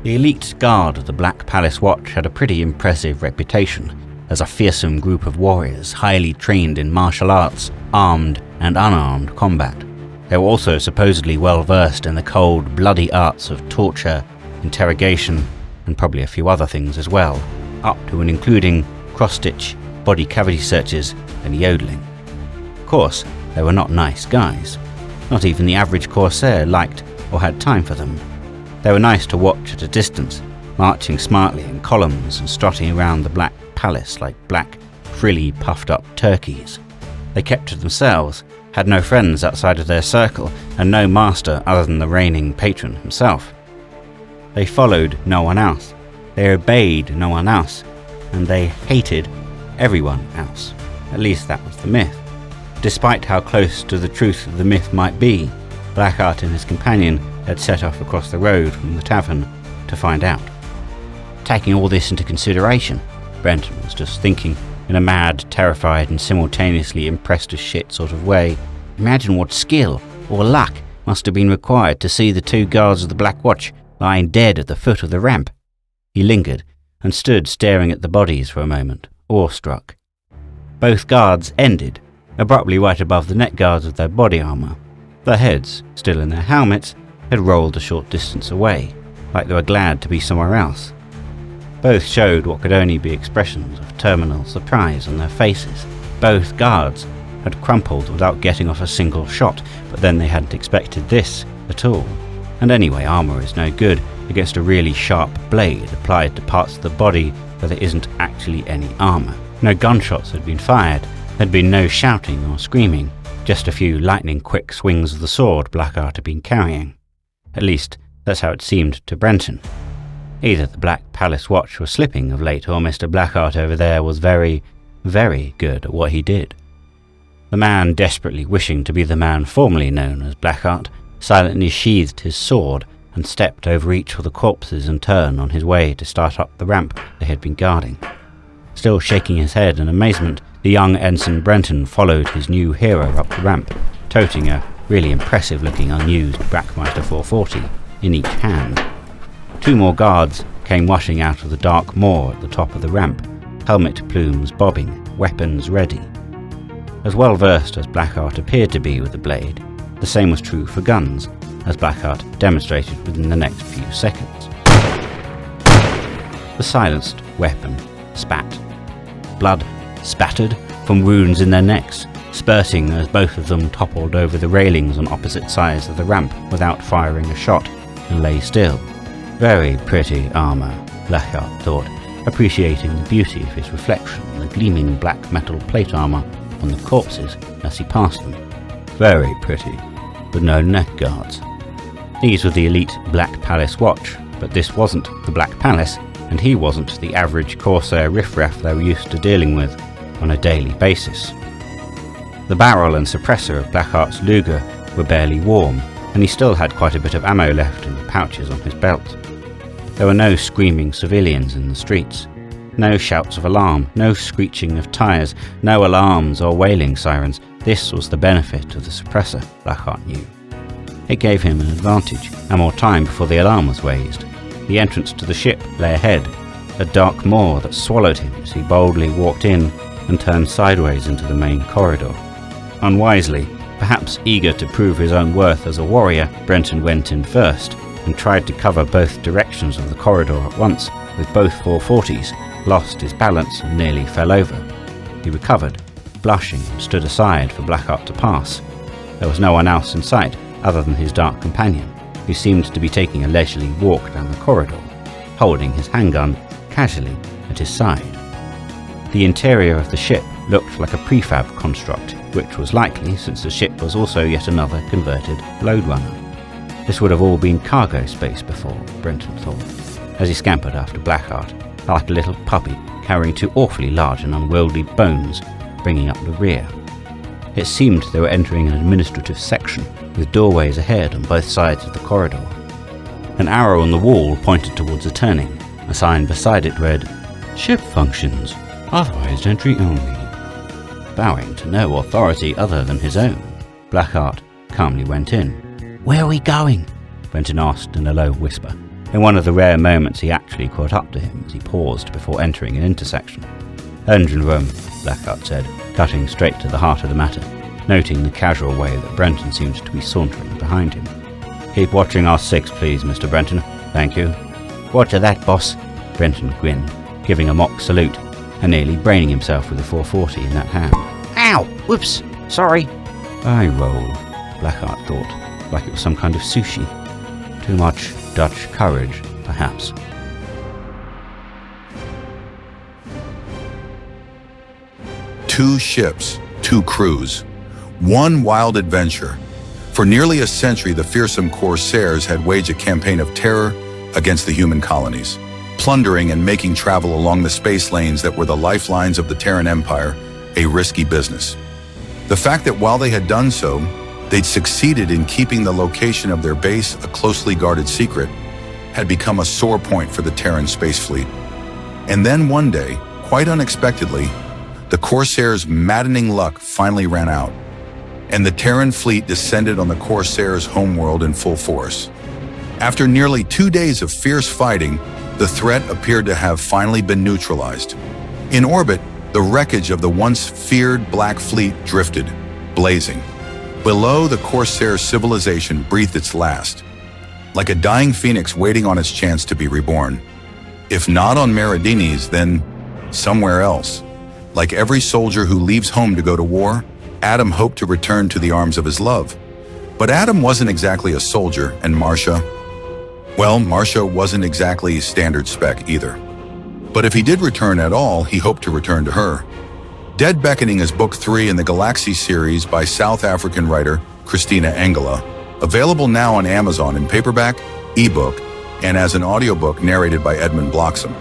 The elite guard of the Black Palace Watch had a pretty impressive reputation as a fearsome group of warriors highly trained in martial arts, armed and unarmed combat. They were also supposedly well versed in the cold, bloody arts of torture, interrogation, and probably a few other things as well, up to and including cross-stitch, body cavity searches, and yodeling. Of course, they were not nice guys. Not even the average Corsair liked or had time for them. They were nice to watch at a distance, marching smartly in columns and strutting around the Black Palace like black, frilly, puffed-up turkeys. They kept to themselves, had no friends outside of their circle, and no master other than the reigning patron himself. They followed no one else, they obeyed no one else, and they hated everyone else. At least that was the myth. Despite how close to the truth the myth might be, Blackheart and his companion had set off across the road from the tavern to find out. Taking all this into consideration, Brenton was just thinking, in a mad, terrified and simultaneously impressed as shit sort of way, imagine what skill or luck must have been required to see the two guards of the Black Watch lying dead at the foot of the ramp. He lingered and stood staring at the bodies for a moment, awestruck. Both guards ended, abruptly right above the neck guards of their body armour. Their heads, still in their helmets, had rolled a short distance away, like they were glad to be somewhere else. Both showed what could only be expressions of terminal surprise on their faces. Both guards had crumpled without getting off a single shot, but then they hadn't expected this at all. And anyway, armour is no good against a really sharp blade applied to parts of the body where there isn't actually any armour. No gunshots had been fired, there'd been no shouting or screaming, just a few lightning-quick swings of the sword Blackheart had been carrying. At least, that's how it seemed to Brenton. Either the Black Palace Watch was slipping of late, or Mr. Blackheart over there was very, very good at what he did. The man, desperately wishing to be the man formerly known as Blackheart, silently sheathed his sword and stepped over each of the corpses in turn on his way to start up the ramp they had been guarding. Still shaking his head in amazement, the young Ensign Brenton followed his new hero up the ramp, toting a really impressive-looking unused Brackmeister 440 in each hand. Two more guards came rushing out of the dark moor at the top of the ramp, helmet plumes bobbing, weapons ready. As well versed as Blackheart appeared to be with the blade, the same was true for guns, as Blackheart demonstrated within the next few seconds. The silenced weapon spat. Blood spattered from wounds in their necks, spurting as both of them toppled over the railings on opposite sides of the ramp without firing a shot and lay still. Very pretty armour, Blackheart thought, appreciating the beauty of his reflection in the gleaming black metal plate armour on the corpses as he passed them. Very pretty, but no neck guards. These were the elite Black Palace Watch, but this wasn't the Black Palace, and he wasn't the average Corsair riffraff they were used to dealing with on a daily basis. The barrel and suppressor of Blackheart's Luger were barely warm, and he still had quite a bit of ammo left in the pouches on his belt. There were no screaming civilians in the streets, no shouts of alarm, no screeching of tyres, no alarms or wailing sirens. This was the benefit of the suppressor, Blackheart knew. It gave him an advantage, and more time before the alarm was raised. The entrance to the ship lay ahead, a dark moor that swallowed him as he boldly walked in and turned sideways into the main corridor. Unwisely, perhaps eager to prove his own worth as a warrior, Brenton went in first and tried to cover both directions of the corridor at once with both 440s, lost his balance and nearly fell over. He recovered, blushing, and stood aside for Blackheart to pass. There was no one else in sight other than his dark companion, who seemed to be taking a leisurely walk down the corridor, holding his handgun casually at his side. The interior of the ship looked like a prefab construct, which was likely since the ship was also yet another converted load runner. This would have all been cargo space before, Brenton thought, as he scampered after Blackheart, like a little puppy carrying two awfully large and unwieldy bones, bringing up the rear. It seemed they were entering an administrative section, with doorways ahead on both sides of the corridor. An arrow on the wall pointed towards a turning. A sign beside it read, "Ship functions, authorized entry only." Bowing to no authority other than his own, Blackheart calmly went in. "Where are we going?" Brenton asked in a low whisper. in one of the rare moments he actually caught up to him as he paused before entering an intersection. "Engine room," Blackheart said, cutting straight to the heart of the matter, noting the casual way that Brenton seemed to be sauntering behind him. "Keep watching R6, please, Mr. Brenton. Thank you." "Roger that, boss." Brenton grinned, giving a mock salute, and nearly braining himself with the 440 in that hand. "Ow! Whoops! Sorry." "I roll," Blackheart thought, like it was some kind of sushi. Too much Dutch courage, perhaps. Two ships, two crews, one wild adventure. For nearly a century, the fearsome Corsairs had waged a campaign of terror against the human colonies, plundering and making travel along the space lanes that were the lifelines of the Terran Empire a risky business. The fact that while they had done so, they'd succeeded in keeping the location of their base a closely guarded secret had become a sore point for the Terran Space Fleet. And then one day, quite unexpectedly, the Corsairs' maddening luck finally ran out, and the Terran fleet descended on the Corsairs' homeworld in full force. After nearly 2 days of fierce fighting, the threat appeared to have finally been neutralized. In orbit, the wreckage of the once feared Black Fleet drifted, blazing. Below, the Corsair civilization breathed its last, like a dying phoenix waiting on its chance to be reborn. If not on Meradinis, then somewhere else. Like every soldier who leaves home to go to war, Adam hoped to return to the arms of his love. But Adam wasn't exactly a soldier, and Marcia wasn't exactly standard spec either. But if he did return at all, he hoped to return to her. Dead Beckoning is book 3 in the Galaxy series by South African writer Christina Engela, available now on Amazon in paperback, ebook, and as an audiobook narrated by Edmund Bloxham.